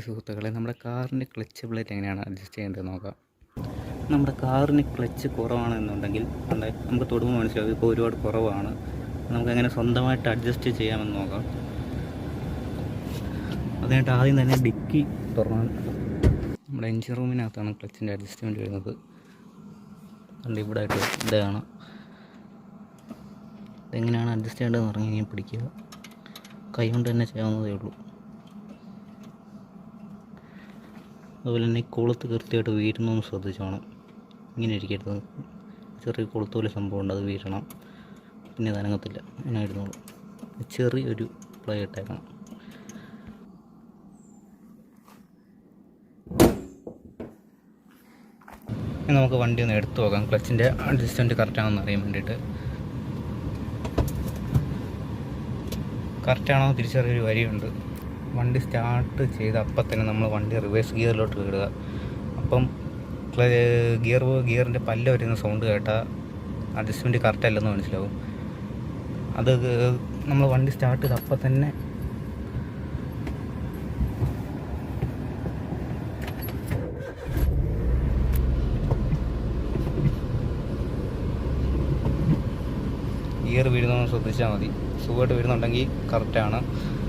സുഹൃത്തുക്കളെ, നമ്മുടെ കാറിൻ്റെ ക്ലച്ച് പ്ലേറ്റ് എങ്ങനെയാണ് അഡ്ജസ്റ്റ് ചെയ്യേണ്ടത് നോക്കാം. നമ്മുടെ കാറിന് ക്ലച്ച് കുറവാണെന്നുണ്ടെങ്കിൽ നമുക്ക് തൊടുമ്പോൾ മനസ്സിലാവും ഇപ്പോൾ ഒരുപാട് കുറവാണ്. നമുക്കെങ്ങനെ സ്വന്തമായിട്ട് അഡ്ജസ്റ്റ് ചെയ്യാമെന്ന് നോക്കാം. അതിനായിട്ട് ആദ്യം തന്നെ ഡിക്കി തുറന്നാൽ നമ്മുടെ എൻജിൻ റൂമിനകത്താണ് ക്ലച്ചിൻ്റെ അഡ്ജസ്റ്റ്മെൻറ്റ് വരുന്നത്. അതുകൊണ്ട് ഇവിടെ ആയിട്ട് ഇതാണ്. ഇതെങ്ങനെയാണ് അഡ്ജസ്റ്റ് ചെയ്യേണ്ടതെന്ന് പറഞ്ഞ് കഴിഞ്ഞാൽ പിടിക്കുക, കൈ കൊണ്ട് തന്നെ ചെയ്യാവുന്നതേ ഉള്ളൂ. അതുപോലെ തന്നെ കൊളുത്ത് കൃത്യമായിട്ട് വീഴുന്നതെന്ന് ശ്രദ്ധിച്ചോണം. ഇങ്ങനെ ഇരിക്കരുത്, ചെറിയ കൊളുത്ത് പോലെ സംഭവമുണ്ട്, അത് വീഴണം. പിന്നെ അത് അനങ്ങത്തില്ല, അങ്ങനെ ഇരുന്നോളൂ. ചെറിയൊരു പ്ലേ ഇട്ടേക്കണം. ഇനി നമുക്ക് വണ്ടി ഒന്ന് എടുത്തു നോക്കാം, ക്ലച്ചിൻ്റെ അഡ്ജസ്റ്റ്മെൻറ്റ് കറക്റ്റാണെന്ന് അറിയാൻ വേണ്ടിയിട്ട്. കറക്റ്റാണോ തിരിച്ചറിയൊരു വരിയുണ്ട്. വണ്ടി സ്റ്റാർട്ട് ചെയ്ത് അപ്പം തന്നെ നമ്മൾ വണ്ടി റിവേഴ്സ് ഗിയറിലോട്ട് വിടുക. അപ്പം ഗിയറിൻ്റെ പല്ല് വരുന്ന സൗണ്ട് കേട്ടാൽ അഡ്ജസ്റ്റ്മെൻറ്റ് കറക്റ്റ് അല്ലെന്ന് മനസ്സിലാവും. അത് നമ്മൾ വണ്ടി സ്റ്റാർട്ട് ചെയ്ത് അപ്പം തന്നെ ഗിയർ വീഴുന്നതെന്ന് ശ്രദ്ധിച്ചാൽ മതി. സുഖമായിട്ട് വീഴുന്നുണ്ടെങ്കിൽ കറക്റ്റാണ്.